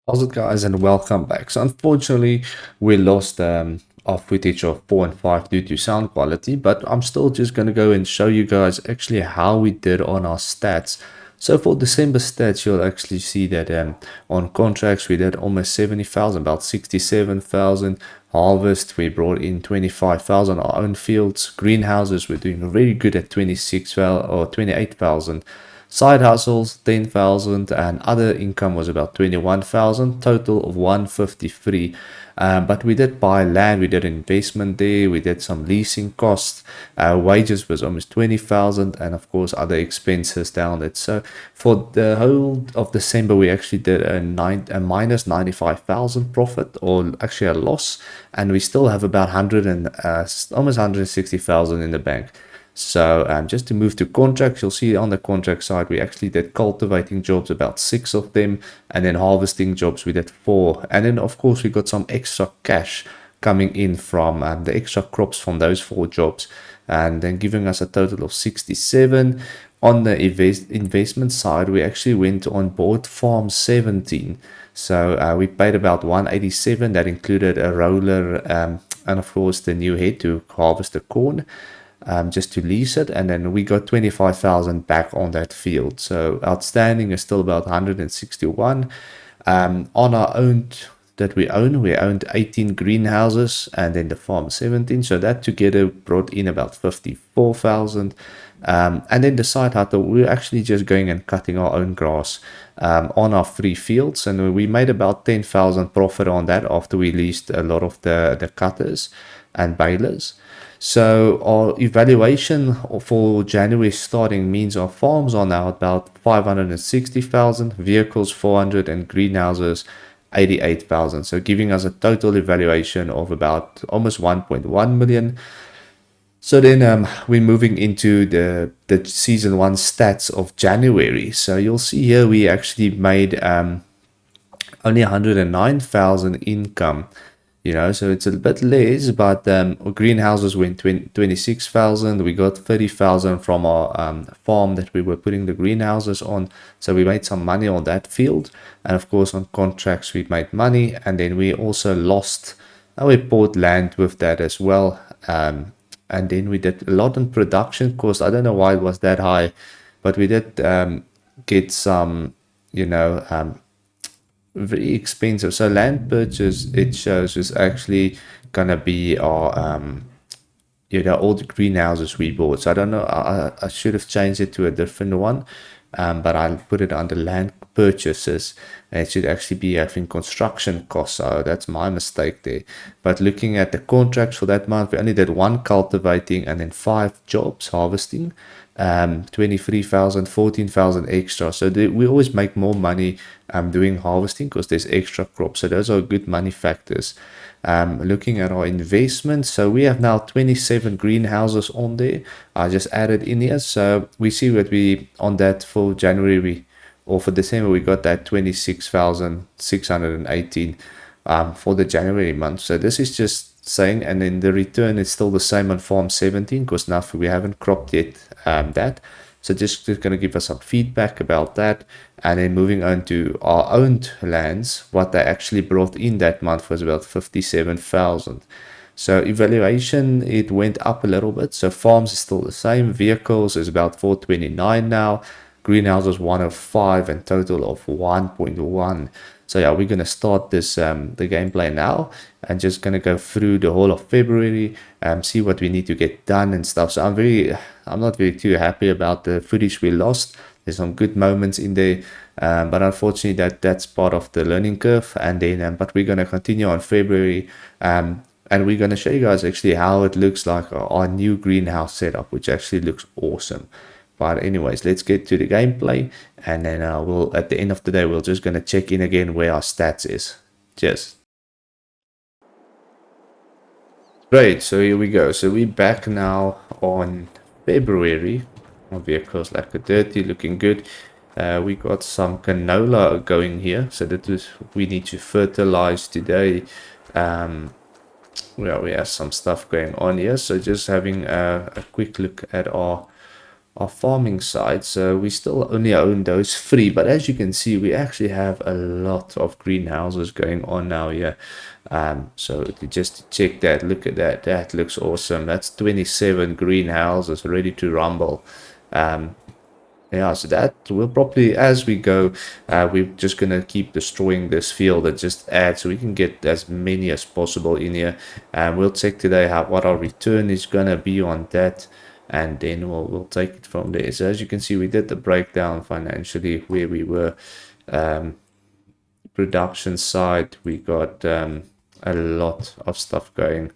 How's it, guys, and welcome back. So unfortunately, we lost our footage of 4 and 5 due to sound quality, but I'm still just going to go and show you guys actually how we did on our stats. So for December stats, you'll actually see that on contracts, we did almost 70,000, about 67,000. Harvest, we brought in 25,000. Our own fields, greenhouses, we're doing very good at 26,000 or 28,000. Side hustles 10,000 and other income was about 21,000, total of 153. But we did buy land, we did investment there, we did some leasing costs, wages was almost 20,000, and of course other expenses down it. So for the whole of December, we actually did a minus 95,000 profit, or actually a loss, and we still have about 100 and almost 160,000 in the bank. So just to move to contracts, you'll see on the contract side, we actually did cultivating jobs, about 6 of them, and then harvesting jobs, we did 4. And then, of course, we got some extra cash coming in from the extra crops from those 4 jobs, and then giving us a total of 67. On the investment side, we actually went on board Farm 17. So we paid about 187. That included a roller and, of course, the new head to harvest the corn, just to lease it, and then we got 25,000 back on that field. So outstanding is still about 161. On our own that we owned 18 greenhouses and then the farm 17. So that together brought in about 54,000. And then the side hustle, we're actually just going and cutting our own grass on our free fields, and we made about 10,000 profit on that after we leased a lot of the cutters and balers. So our evaluation for January starting means our farms are now about 560,000, vehicles 400, and greenhouses 88,000. So giving us a total evaluation of about almost 1.1 million. So then we're moving into the season 1 stats of January. So you'll see here we actually made only 109,000 income, so it's a bit less, but greenhouses went 26,000. We got 30,000 from our farm that we were putting the greenhouses on, so we made some money on that field. And of course on contracts we made money, and then we also lost, we bought land with that as well. And then we did a lot on production cost. I don't know why it was that high, but we did get some, very expensive. So land purchase, it shows, is actually gonna be our all the greenhouses we bought. So I don't know, I should have changed it to a different one, but I'll put it under land purchases, and it should actually be, I think, construction costs. So that's my mistake there. But looking at the contracts for that month, we only did 1 cultivating and then 5 jobs harvesting, 23,000, 14,000 extra. So we always make more money doing harvesting because there's extra crops. So those are good money factors. Looking at our investments, so we have now 27 greenhouses on there. I just added in here, so we see what we on that for January, or for December, we got that 26,618 for the January month. So this is just saying, and then the return is still the same on farm 17 because now we haven't cropped yet that. So just going to give us some feedback about that. And then moving on to our owned lands, what they actually brought in that month was about 57,000. So evaluation, it went up a little bit. So farms is still the same. Vehicles is about 429 now. Greenhouses 105 and total of 1.1. So yeah, we're gonna start this the gameplay now, and just gonna go through the whole of February, see what we need to get done and stuff. So I'm not very too happy about the footage we lost. There's some good moments in there, but unfortunately that's part of the learning curve. And then but we're gonna continue on February, and we're gonna show you guys actually how it looks like our new greenhouse setup, which actually looks awesome. But anyways, let's get to the gameplay, and then we'll, at the end of the day, we're just gonna check in again where our stats is. Cheers. Great, so here we go. So we're back now on February. Our vehicles like a dirty, looking good. We got some canola going here, so that is we need to fertilize today. Well, we have some stuff going on here. So just having a quick look at our our farming side. So we still only own those 3, but as you can see, we actually have a lot of greenhouses going on now here. So to just check that, look at that, that looks awesome. That's 27 greenhouses ready to rumble. Yeah, so that will probably, as we go, we're just going to keep destroying this field and just add so we can get as many as possible in here. And we'll check today what our return is going to be on that. And then we'll take it from there. So as you can see, we did the breakdown financially where we were. Production side, we got a lot of stuff going.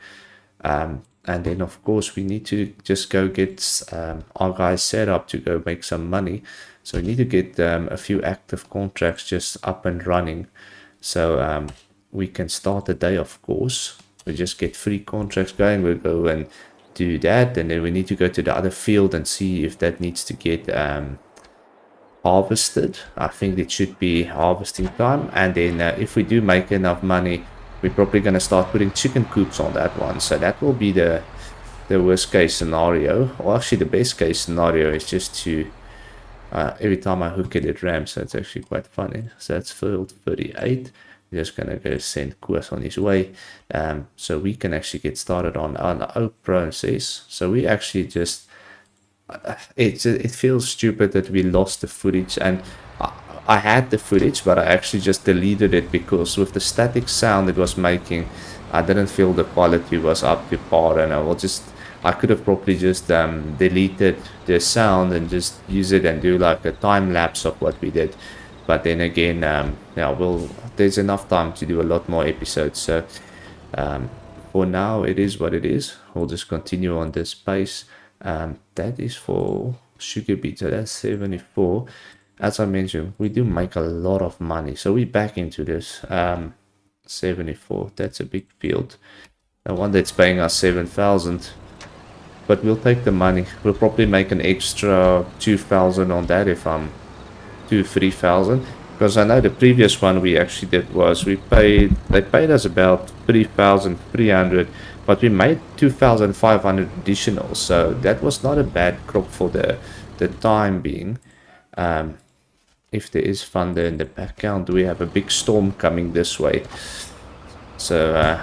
And then, of course, we need to just go get our guys set up to go make some money. So we need to get a few active contracts just up and running. So we can start the day, of course. We just get 3 contracts going. We'll go and do that. And then we need to go to the other field and see if that needs to get harvested. I think it should be harvesting time. And then if we do make enough money, we're probably going to start putting chicken coops on that one. So that will be the worst case scenario. Or actually the best case scenario is just to every time I hook it ramps. So it's actually quite funny. So that's field 38. We're just going to go send Koos on his way. So we can actually get started on our oak process. So we actually just it feels stupid that we lost the footage, and I had the footage, but I actually just deleted it because with the static sound it was making, I didn't feel the quality was up to par, and I could have probably just deleted the sound and just use it and do like a time lapse of what we did. But then again, yeah, there's enough time to do a lot more episodes. So for now, it is what it is. We'll just continue on this pace. That is for sugar beet, so that's 74. As I mentioned, we do make a lot of money, so we back into this. 74, that's a big field. The one that's paying us 7,000, but we'll take the money. We'll probably make an extra 2,000 on that if I'm 3,000, because I know the previous one we actually did was they paid us about 3,300, but we made 2,500 additional, so that was not a bad crop for the time being. If there is thunder in the background, we have a big storm coming this way, so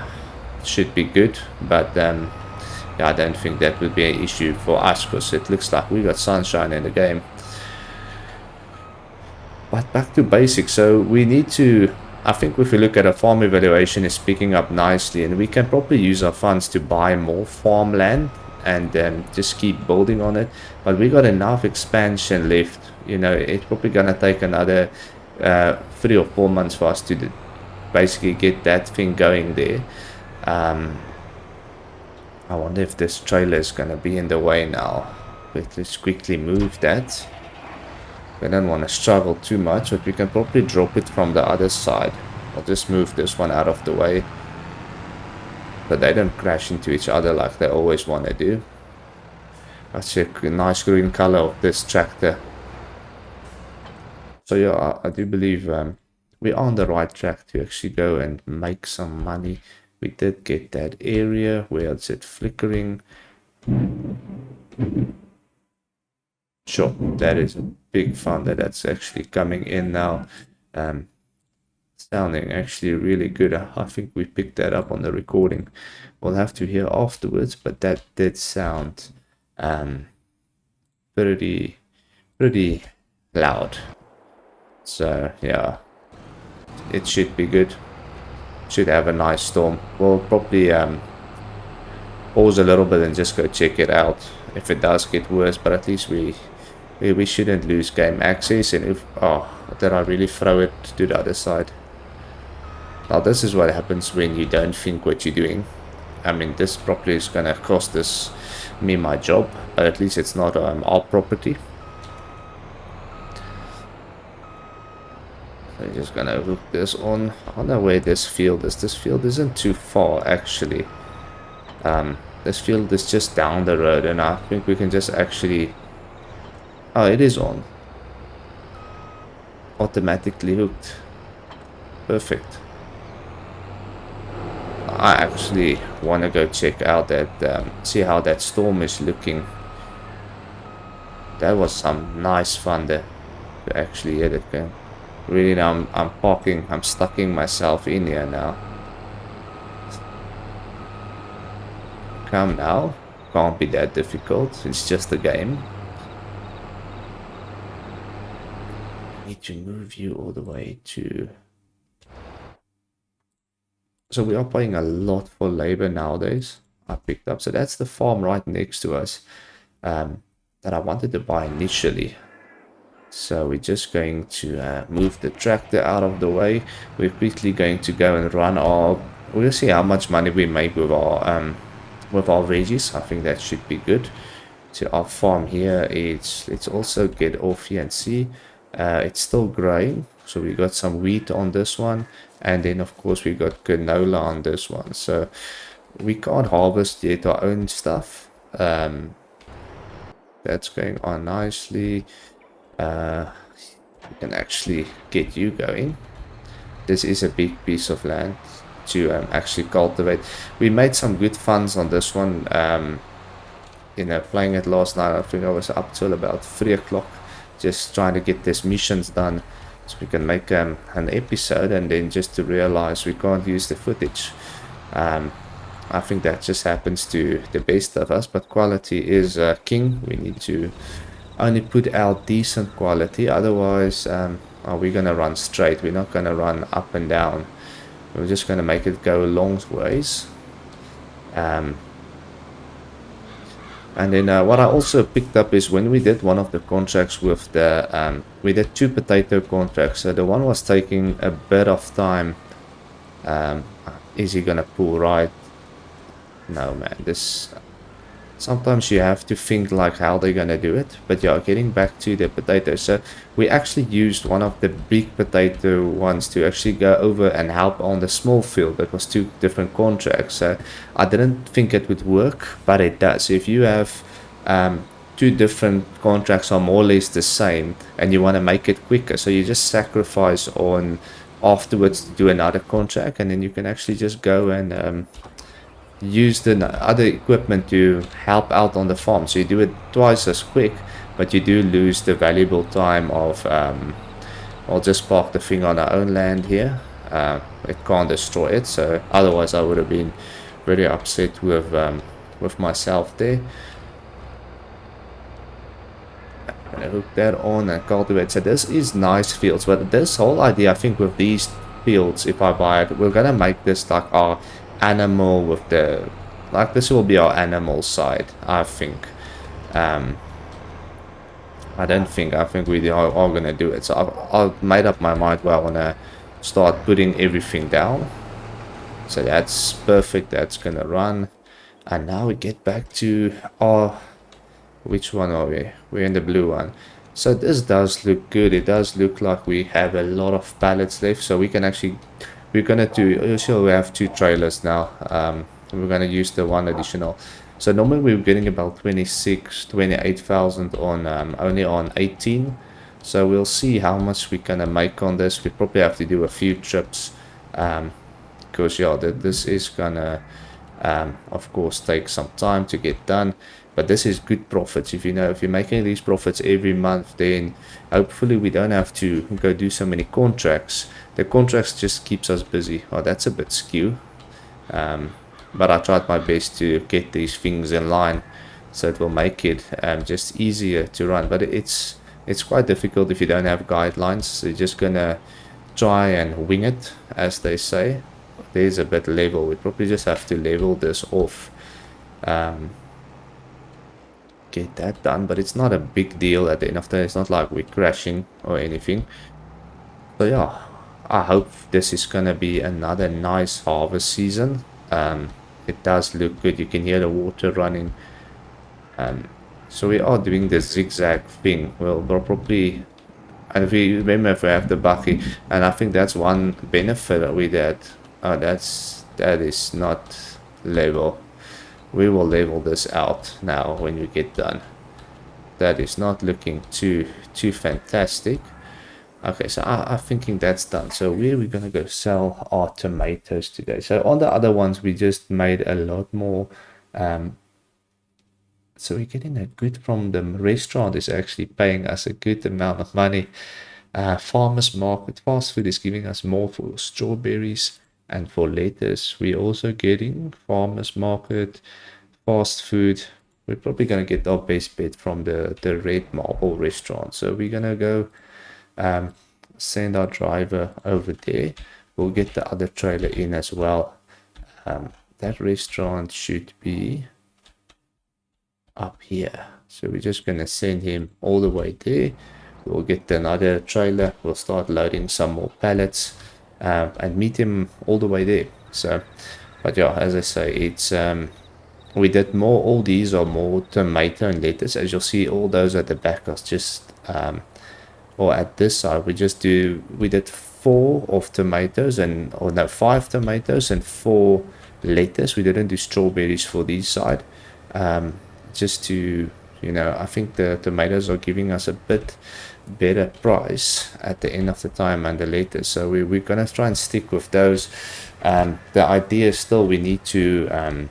should be good. But yeah, I don't think that would be an issue for us because it looks like we got sunshine in the game. But back to basics, so we need to, I think if we look at a farm evaluation, is picking up nicely, and we can probably use our funds to buy more farmland and just keep building on it. But we got enough expansion left, you know, it's probably gonna take another 3 or 4 months for us to basically get that thing going there. I wonder if this trailer is gonna be in the way now. Let's quickly move that. We don't want to struggle too much, but we can probably drop it from the other side. I'll just move this one out of the way so they don't crash into each other like they always want to do. That's a nice green color of this tractor. So yeah, I do believe we're on the right track to actually go and make some money. We did get that area. Where is it flickering? Sure, that is a big thunder that's actually coming in now. Sounding actually really good. I think we picked that up on the recording. We'll have to hear afterwards, but that did sound pretty loud. So yeah, it should be good. Should have a nice storm. We'll probably pause a little bit and just go check it out if it does get worse, but at least we shouldn't lose game access. And if did I really throw it to the other side? Now this is what happens when you don't think what you're doing. I mean, this probably is gonna cost me my job, but at least it's not our property. So I'm just gonna hook this on. I don't know where this field is. This field isn't too far actually. This field is just down the road, and I think we can just actually... Oh, it is on. Automatically hooked. Perfect. I actually want to go check out that, see how that storm is looking. That was some nice fun there to actually hit it game. Really now I'm parking, I'm stucking myself in here now. Come now. Can't be that difficult. It's just a game. Need to move you all the way to... So we are paying a lot for labor nowadays. I picked up. So that's the farm right next to us that I wanted to buy initially. So we're just going to move the tractor out of the way. We're quickly going to go and run our... We'll see how much money we make with our veggies. I think that should be good. So our farm here, let's also get off here and see. It's still growing. So we got some wheat on this one. And then of course we got canola on this one. So we can't harvest yet our own stuff. That's going on nicely. We can actually get you going. This is a big piece of land to actually cultivate. We made some good funds on this one. Playing it last night, I think I was up till about 3 o'clock just trying to get these missions done so we can make an episode, and then just to realize we can't use the footage. I think that just happens to the best of us, but quality is king. We need to only put out decent quality, otherwise we're gonna run straight. We're not gonna run up and down. We're just gonna make it go long ways. And then what I also picked up is when we did one of the contracts with the we did 2 potato contracts. So the one was taking a bit of time. Is he gonna pull right? No, man, this... Sometimes you have to think like how they're gonna do it. But yeah, getting back to the potatoes. So we actually used one of the big potato ones to actually go over and help on the small field. That was 2 different contracts. So I didn't think it would work, but it does. If you have 2 different contracts are more or less the same and you want to make it quicker, so you just sacrifice on afterwards to do another contract, and then you can actually just go and use the other equipment to help out on the farm. So you do it twice as quick, but you do lose the valuable time of I'll just park the thing on our own land here. It can't destroy it, so otherwise I would have been very upset with myself there. I'm gonna hook that on and cultivate. So this is nice fields, but this whole idea, I think, with these fields, if I buy it, we're gonna make this like our animal with the... Like this will be our animal side, I think. I think we are gonna do it. So I've made up my mind where I wanna start putting everything down. So that's perfect. That's gonna run. And now we get back to our... Which one are we? We're in the blue one. So this does look good. It does look like we have a lot of pallets left. So we can actually... We're gonna do... So we have 2 trailers now. We're gonna use the 1 additional. So normally we were getting about 28,000 on only on 18. So we'll see how much we gonna make on this. We probably have to do a few trips. Because yeah, this is gonna of course take some time to get done. But this is good profits. If you're making these profits every month, then hopefully we don't have to go do so many contracts. The contracts just keeps us busy. Oh, that's a bit skew. But I tried my best to get these things in line, so it will make it just easier to run. But it's quite difficult if you don't have guidelines. So you're just gonna try and wing it, as they say. There's a bit level. We probably just have to level this off. Get that done, but it's not a big deal at the end of the day. It's not like we're crashing or anything. So yeah, I hope this is gonna be another nice harvest season. It does look good. You can hear the water running. So we are doing the zigzag thing. We'll probably... And if we remember, if we have the bucky, and I think that's one benefit with that. That is not level. We will level this out now when we get done. That is not looking too fantastic. Okay, so I'm thinking that's done. So where are we gonna go sell our tomatoes today? So on the other ones we just made a lot more So we're getting a good from the restaurant is actually paying us a good amount of money. Farmers market fast food is giving us more for strawberries and for lettuce. We're also getting farmers market, fast food. We're probably gonna get our best bet from the Red Marble restaurant. So we're gonna go um, send our driver over there. We'll get the other trailer in as well. That restaurant should be up here. So we're just going to send him all the way there. We'll get another trailer. We'll start loading some more pallets and meet him all the way there. So, but yeah, as I say, it's we did more. All these are more tomato and lettuce. As you'll see, all those at the back are just or at this side we did 4 of tomatoes and or no 5 tomatoes and 4 lettuce. We didn't do strawberries for this side. Just to, I think the tomatoes are giving us a bit better price at the end of the time and the lettuce. So we're going to try and stick with those. The idea is still we need to,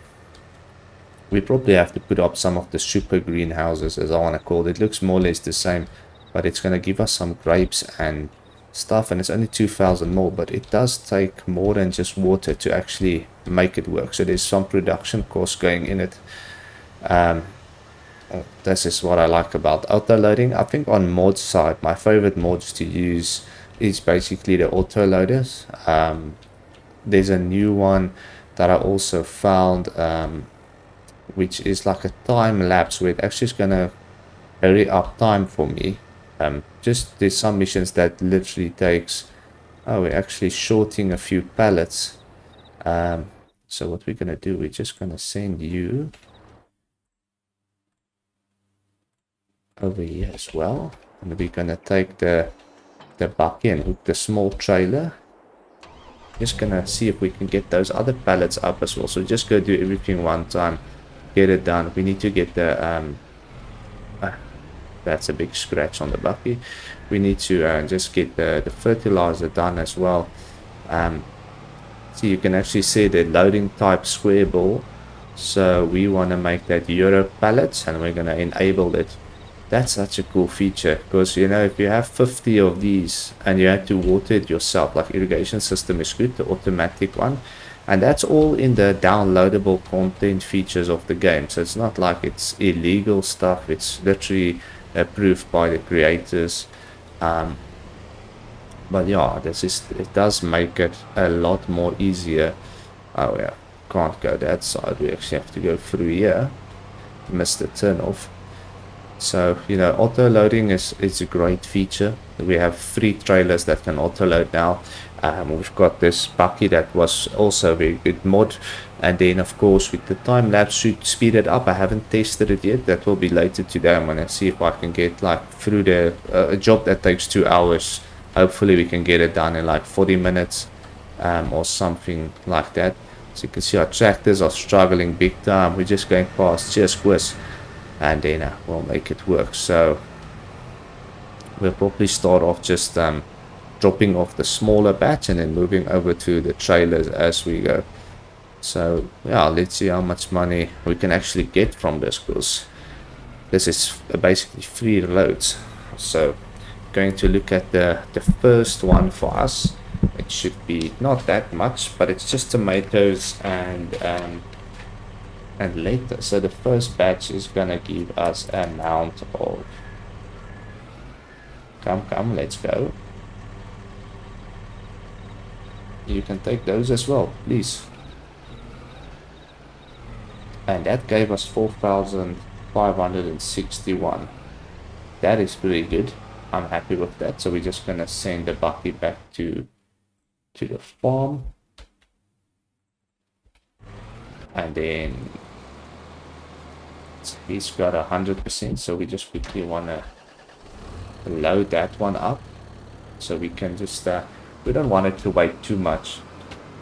we probably have to put up some of the super greenhouses, as I want to call it. It looks more or less the same, but it's going to give us some grapes and stuff, and it's only 2,000 more, but it does take more than just water to actually make it work. So there's some production cost going in it. This is what I like about auto loading. I think on mod side, my favorite mods to use is basically the auto loaders. There's a new one that I also found, which is like a time lapse where it actually is gonna hurry up time for me. Just there's some missions that literally takes, we're actually shorting a few pallets. So what we're gonna do, we're just gonna send you over here as well, and we're gonna take the bucket and hook the small trailer. Just gonna see if we can get those other pallets up as well. So just go do everything one time, get it done. We need to get the that's a big scratch on the bucket. We need to just get the fertilizer done as well. So you can actually see the loading type square ball. So we want to make that Euro pallets, and we're going to enable it. That's such a cool feature, because if you have 50 of these and you have to water it yourself, like irrigation system is good, the automatic one, and that's all in the downloadable content features of the game. So it's not like it's illegal stuff, it's literally approved by the creators. But yeah, it does make it a lot more easier. Oh yeah, can't go that side, we actually have to go through here. Missed the turn off. So auto loading is a great feature. We have 3 trailers that can auto load now. We've got this bucket that was also a very good mod, and then of course with the time lapse should speed it up. I haven't tested it yet, that will be later today. I'm gonna see if I can get through the a job that takes 2 hours. Hopefully we can get it done in 40 minutes or something like that. So you can see our tractors are struggling big time. We're just going past just quiz, and then we'll make it work. So we'll probably start off just dropping off the smaller batch and then moving over to the trailers as we go. So yeah, let's see how much money we can actually get from this, because this is basically free loads. So going to look at the first one for us. It should be not that much, but it's just tomatoes and lettuce. So the first batch is gonna give us an amount of, come, let's go. You can take those as well, please. And that gave us 4,561. That is pretty good. I'm happy with that. So we're just gonna send the bucket back to the farm, and then he's got 100%. So we just quickly wanna load that one up, so we can just we don't want it to wait too much,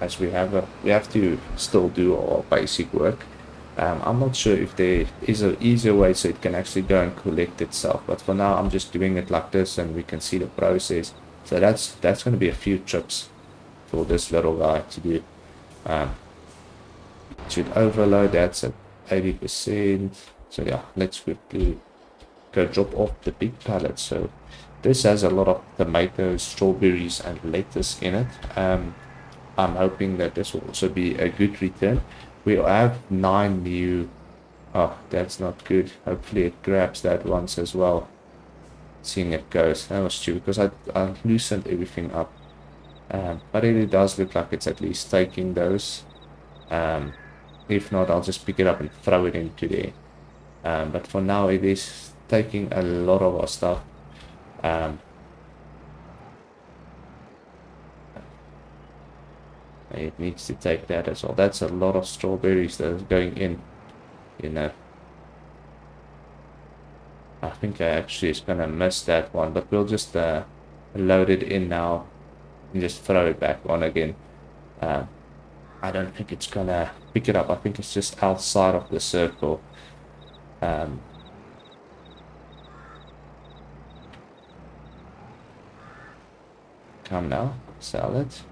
as we have to still do our basic work. I'm not sure if there is an easier way so it can actually go and collect itself, but for now I'm just doing it like this, and we can see the process. So that's going to be a few trips for this little guy to do. Should overload. That's at 80%. So yeah, let's quickly go drop off the big pallet. So this has a lot of tomatoes, strawberries, and lettuce in it. I'm hoping that this will also be a good return. We have 9 new. Oh, that's not good. Hopefully it grabs that once as well. Seeing it goes. That was stupid because I loosened everything up. But it does look like it's at least taking those. If not, I'll just pick it up and throw it into there. But for now, it is taking a lot of our stuff. It needs to take that as well. That's a lot of strawberries that is going in, you know. I think I actually is going to miss that one, but we'll just load it in now and just throw it back on again. I don't think it's going to pick it up. I think it's just outside of the circle. Come now, sell it.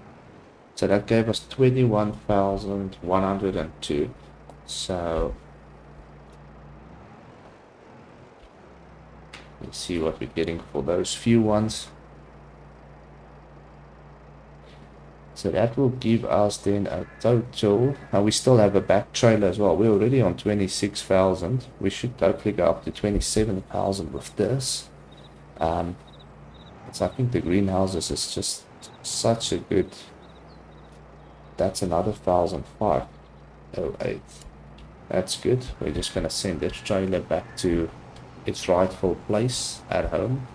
So that gave us 21,102. So let's see what we're getting for those few ones. So that will give us then a total. Now we still have a back trailer as well. We're already on 26,000. We should hopefully go up to 27,000 with this. So I think the greenhouses is just such a good. That's another 1,508. That's good. We're just gonna send this trailer back to its rightful place at home.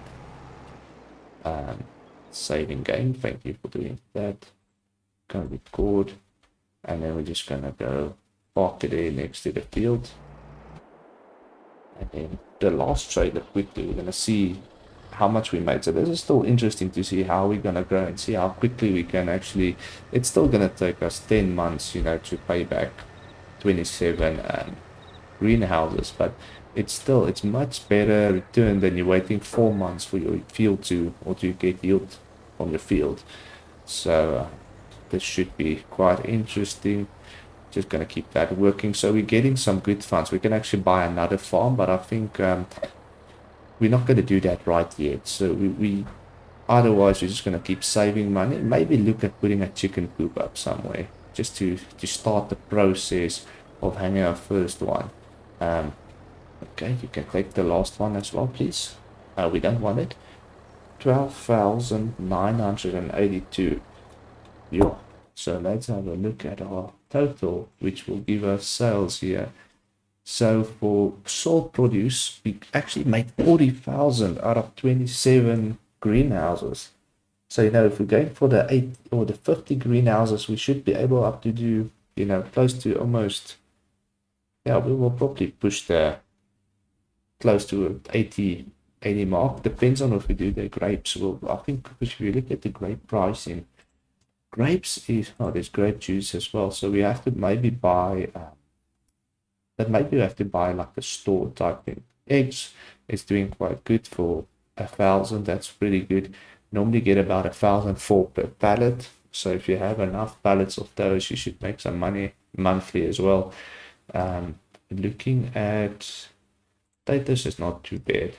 Saving game. Thank you for doing that. Gonna record, and then we're just gonna go park it there next to the field. And then the last trailer quickly, we're gonna see how much we made. So this is still interesting to see how we're gonna grow and see how quickly we can actually. It's still gonna take us 10 months, to pay back 27 greenhouses, but it's much better return than you waiting 4 months for your field to get yield from your field. So this should be quite interesting. Just gonna keep that working. So we're getting some good funds. We can actually buy another farm, but I think we're not going to do that right yet. So we otherwise we're just going to keep saving money. Maybe look at putting a chicken coop up somewhere just to start the process of hanging our first one. Okay, you can take the last one as well, please. We don't want it. 12,982. Yeah. So let's have a look at our total, which will give us sales here. So for salt produce, we actually made 40,000 out of 27 greenhouses. So, if we're going for the 8 or the 50 greenhouses, we should be able up to do, close to almost, yeah, we will probably push the close to 80 mark. Depends on if we do the grapes. Well, I think if you look at the grape pricing, grapes is, there's grape juice as well. So we have to maybe buy, like a store type thing. Eggs is doing quite good for 1,000. That's pretty good. Normally get about 1,004 per pallet. So if you have enough pallets of those, you should make some money monthly as well. Looking at potatoes is not too bad.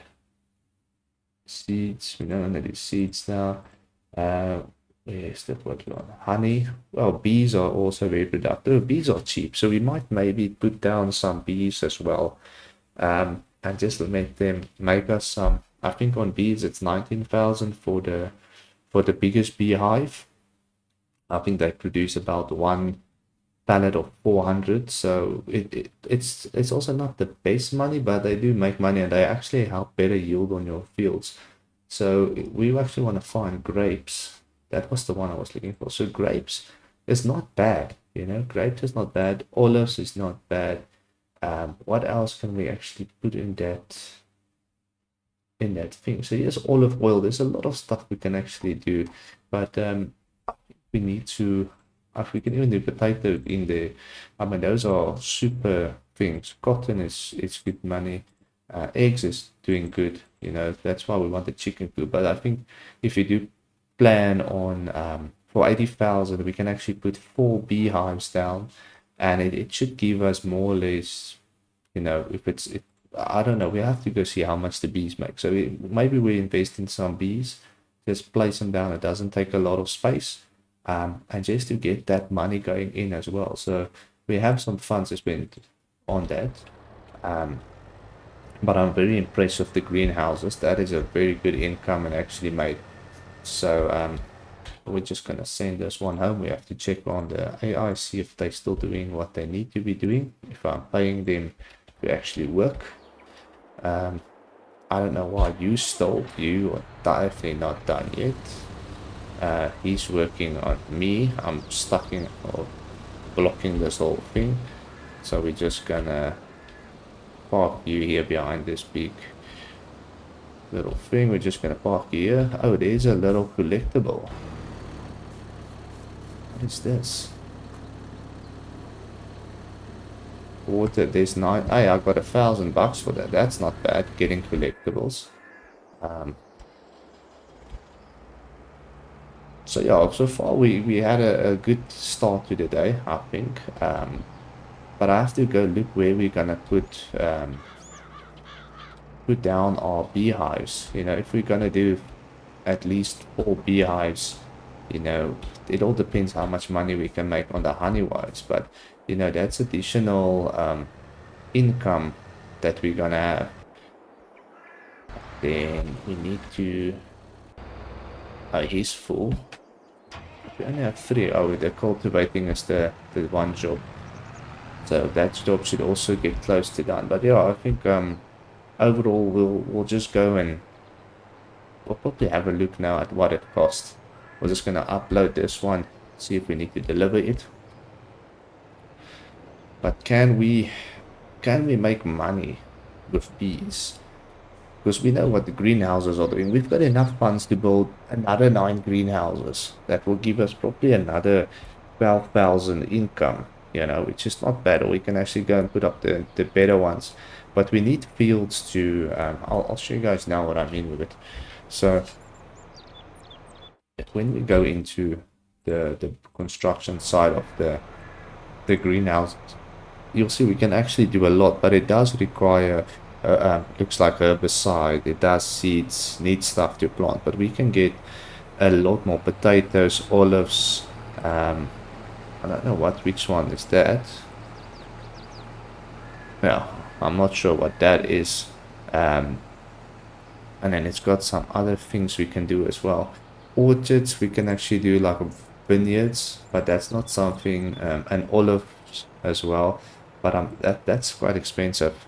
Seeds, we don't know the seeds now. Yes, that's what we want. Honey. Well, bees are also very productive. Bees are cheap, so we might maybe put down some bees as well, and just make them make us some. I think on bees it's 19,000 for the biggest beehive. I think they produce about one pallet of 400. So it's also not the best money, but they do make money and they actually help better yield on your fields. So we actually want to find grapes. That was the one I was looking for. So grapes is not bad, grapes is not bad. Olives is not bad. What else can we actually put in that thing? So here's olive oil. There's a lot of stuff we can actually do, but we need to, if we can even do potato in there. I mean, those are super things. Cotton is good money. Eggs is doing good. That's why we want the chicken coop. But I think if you do plan on for 80,000, we can actually put 4 beehives down, and it should give us more or less, if I don't know. We have to go see how much the bees make. So maybe we invest in some bees, just place them down. It doesn't take a lot of space, and just to get that money going in as well. So we have some funds to spend on that. Um, but I'm very impressed with the greenhouses. That is a very good income and actually made. So we're just gonna send this one home. We have to check on the AI, see if they're still doing what they need to be doing. If I'm paying them to actually work. I don't know why you stole. You are definitely not done yet. He's working on me. I'm stuck in or blocking this whole thing. So we're just gonna park you here behind this big little thing. We're just gonna park you here. Oh, there's a little collectible. What is this? Water, there's 9. Hey, I got $1,000 for that. That's not bad, getting collectibles. So yeah, so far we had a good start to the day, I think. But I have to go look where we're gonna put down our beehives. You know, if we're gonna do at least 4 beehives, you know, it all depends how much money we can make on the honey wise. But you know, that's additional income that we're gonna have. Then we need to. Oh, he's full. We only have 3. Oh, the cultivating is the one job. So that job should also get close to done. But yeah, I think overall we'll just go and we'll probably have a look now at what it costs. We're just gonna upload this one, see if we need to deliver it. But can we make money with bees? Because we know what the greenhouses are doing. We've got enough funds to build another 9 greenhouses. That will give us probably another 12,000 income, you know, which is not bad. Or we can actually go and put up the better ones. But we need fields to, I'll show you guys now what I mean with it. So when we go into the construction side of the greenhouse, you'll see we can actually do a lot, but it does require looks like herbicide. It does seeds, needs stuff to plant, but we can get a lot more potatoes, olives. I don't know which one is that. Yeah, I'm not sure what that is. And then it's got some other things we can do as well. Orchards, we can actually do like vineyards, but that's not something, and olives as well. But that's quite expensive.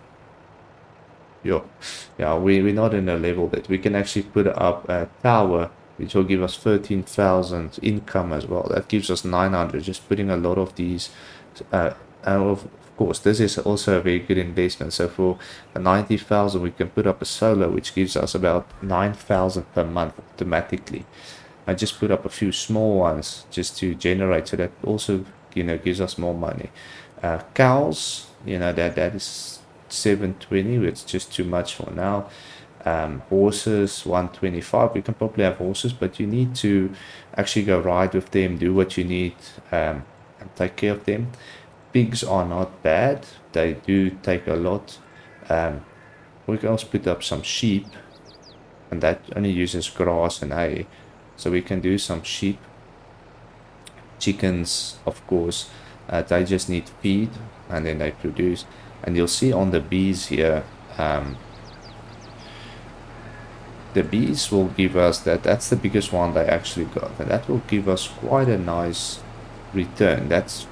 Yeah, we're not in a level that we can actually put up a tower, which will give us 13,000 income as well. That gives us 900. Just putting a lot of these, and of course, this is also a very good investment. So for 90,000, we can put up a solar, which gives us about 9,000 per month automatically. I just put up a few small ones just to generate, so that also, you know, gives us more money. Cows, you know, that is 720. It's just too much for now. Horses 125. We can probably have horses, but you need to actually go ride with them, do what you need, and take care of them. Pigs are not bad. They do take a lot. We can also put up some sheep, and that only uses grass and hay. So we can do some sheep. Chickens, of course, they just need feed, and then they produce. And you'll see on the bees here, the bees will give us that's the biggest one they actually got, and that will give us quite a nice return. That's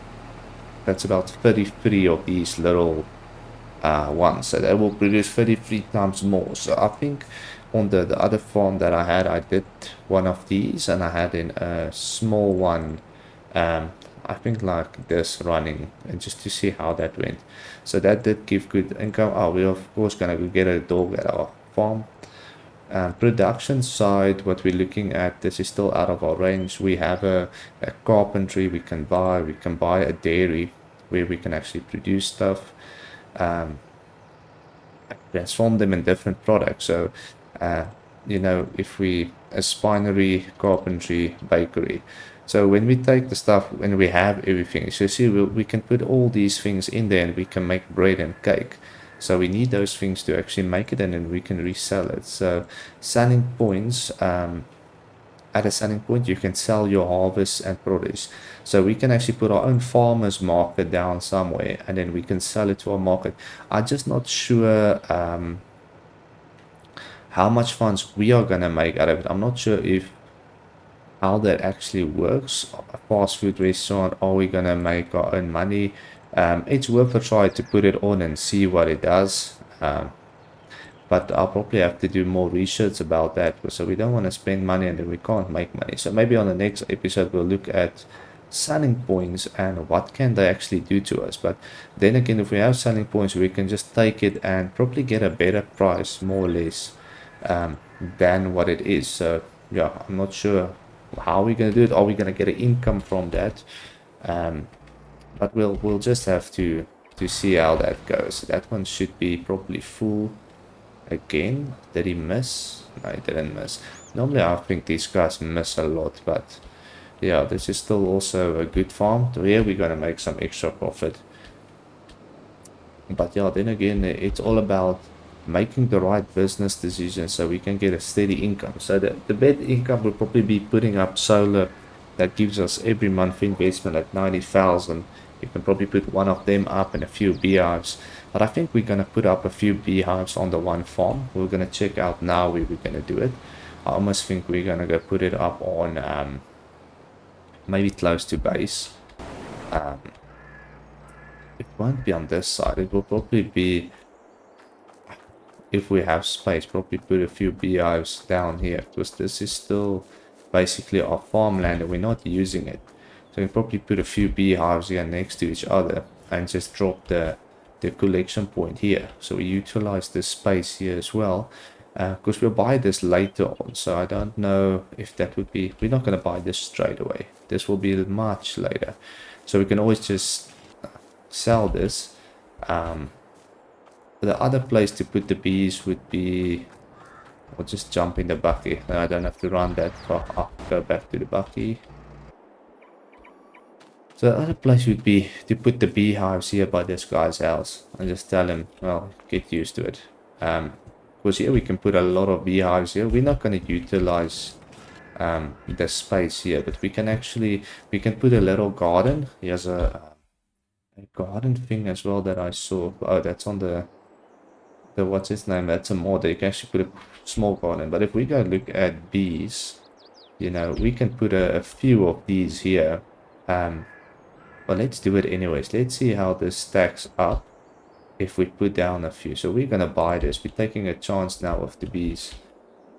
about 33 of these little ones, so they will produce 33 times more. So I think on the other farm that I had, I did one of these, and I had in a small one, I think like this running, and just to see how that went. So that did give good income. We're of course gonna go get a dog at our farm. Production side, what we're looking at, this is still out of our range. We have a carpentry we can buy a dairy where we can actually produce stuff, transform them in different products. So you know, if we a spinery, carpentry, bakery. So when we take the stuff, when we have everything, so see, we can put all these things in there, and we can make bread and cake. So we need those things to actually make it, and then we can resell it. So selling points, at a selling point, you can sell your harvest and produce. So we can actually put our own farmers market down somewhere, and then we can sell it to our market. I'm just not sure how much funds we are going to make out of it. I'm not sure if how that actually works. A fast food restaurant, are we going to make our own money? It's worth a try to put it on and see what it does. But I'll probably have to do more research about that. So we don't want to spend money and then we can't make money. So maybe on the next episode we'll look at selling points and what can they actually do to us. But then again, if we have selling points, we can just take it and probably get a better price, more or less, than what it is. So yeah, I'm not sure how we're going to do it. Are we going to get an income from that? But we'll just have to see how that goes. That one should be probably full. Again, did he miss? No, he didn't miss. Normally I think these guys miss a lot, but yeah, this is still also a good farm. Here we're going to make some extra profit. But yeah, then again, it's all about making the right business decisions so we can get a steady income. So the better income will probably be putting up solar that gives us every month investment at 90,000. You can probably put one of them up and a few beehives. But I think we're going to put up a few beehives on the one farm. We're going to check out now where we're going to do it. I almost think we're going to go put it up on maybe close to base. It won't be on this side. It will probably be, if we have space, probably put a few beehives down here, because this is still basically our farmland and we're not using it. So we probably put a few beehives here next to each other and just drop the collection point here. So we utilize this space here as well, because we'll buy this later on. So I don't know if that would be, we're not going to buy this straight away. This will be much later. So we can always just sell this. The other place to put the bees would be, I'll just jump in the bucky. No, I don't have to run that far. I'll go back to the bucky. So the other place would be to put the beehives here by this guy's house and just tell him, well, get used to it. Because here we can put a lot of beehives here. We're not going to utilize the space here, but we can actually, we can put a little garden. Here's a garden thing as well that I saw. Oh, that's on the what's its name? That's a mod. You can actually put a small garden. But if we go look at bees, you know, we can put a few of these here. But let's do it anyways. Let's see how this stacks up if we put down a few. So we're going to buy this. We're taking a chance now of the bees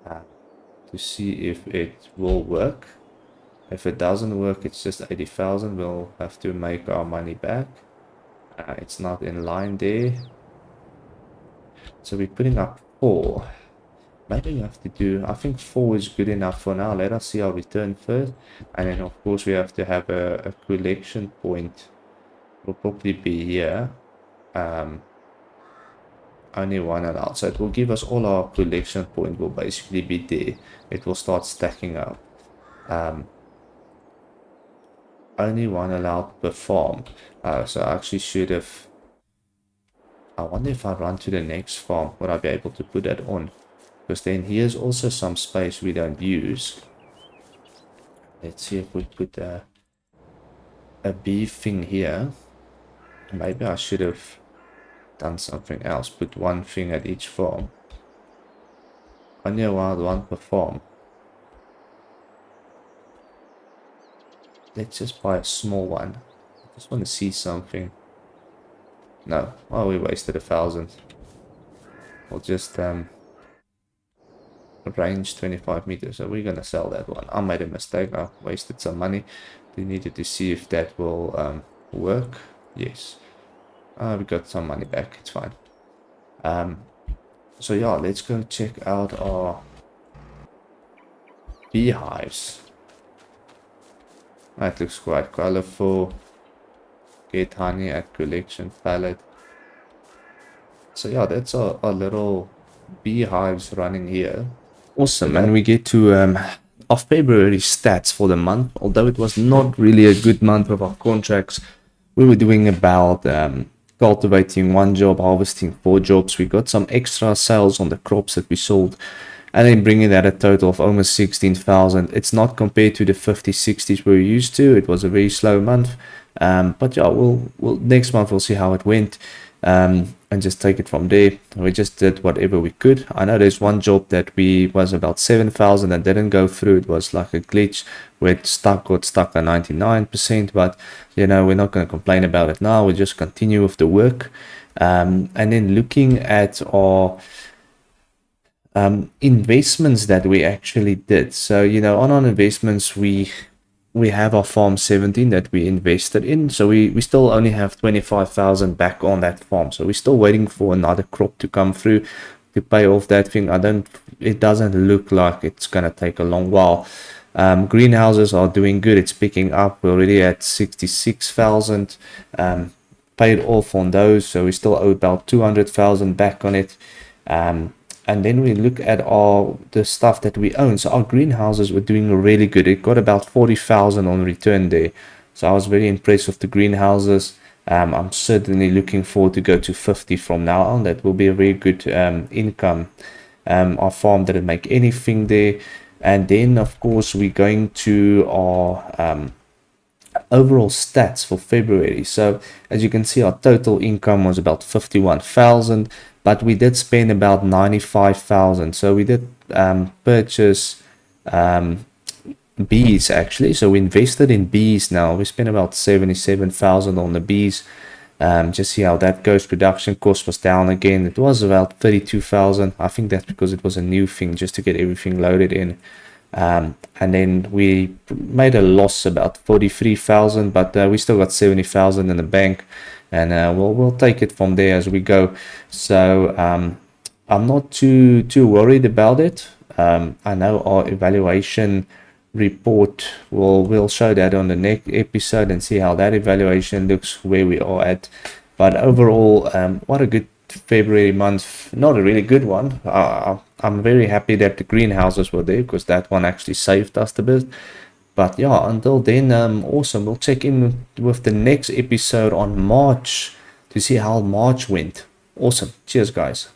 to see if it will work. If it doesn't work, it's just 80,000. We'll have to make our money back. It's not in line there. So we're putting up 4. Maybe we have to do, I think 4 is good enough for now. Let us see our return first. And then of course we have to have a collection point. Will probably be here. Only one allowed. So it will give us all our collection point will basically be there. It will start stacking up. Only one allowed per farm. So I actually should have, I wonder if I run to the next farm, would I be able to put that on? Because then here's also some space we don't use. Let's see if we put a bee thing here. Maybe I should have done something else. Put one thing at each farm. Only allowed one per farm. Let's just buy a small one. I just want to see something. No. Oh, we wasted 1,000. We'll just range 25 meters, so we're gonna sell that one. I made a mistake. I wasted some money. We needed to see if that will work. Yes, we got some money back. It's fine. So yeah, let's go check out our beehives. That looks quite colorful. Get honey at collection pallet. So yeah, that's our little beehives running here. Awesome, and we get to our February stats for the month. Although it was not really a good month of our contracts, we were doing about cultivating 1 job, harvesting 4 jobs. We got some extra sales on the crops that we sold, and then bringing that a total of almost 16,000. It's not compared to the 50, 60s we're used to. It was a very slow month. But yeah, we'll next month we'll see how it went, and just take it from there. We just did whatever we could. I know there's one job that we was about 7,000 and didn't go through. It was like a glitch where it got stuck at 99%, but you know, we're not going to complain about it now. We just continue with the work. And then looking at our investments that we actually did. So, you know, on our investments, we have our farm 17 that we invested in. So we still only have 25,000 back on that farm. So we're still waiting for another crop to come through to pay off that thing. It doesn't look like it's gonna take a long while. Greenhouses are doing good. It's picking up. We're already at 66,000 paid off on those. So we still owe about 200,000 back on it. And then we look at the stuff that we own. So our greenhouses were doing really good. It got about 40,000 on return there. So I was very impressed with the greenhouses. I'm certainly looking forward to go to 50 from now on. That will be a very good income. Our farm didn't make anything there. And then, of course, we're going to our overall stats for February. So as you can see, our total income was about 51,000, but we did spend about 95,000. So we did purchase bees actually. So we invested in bees now. We spent about 77,000 on the bees. Just see how that goes. Production cost was down again. It was about 32,000. I think that's because it was a new thing just to get everything loaded in. And then we made a loss about 43,000, but we still got 70,000 in the bank, and we'll take it from there as we go. So I'm not too worried about it. I know our evaluation report we'll show that on the next episode and see how that evaluation looks, where we are at. But overall, what a good February month. Not a really good one. I'm very happy that the greenhouses were there, because that one actually saved us the bit. But yeah, until then, awesome. We'll check in with the next episode on March to see how March went. Awesome. Cheers, guys.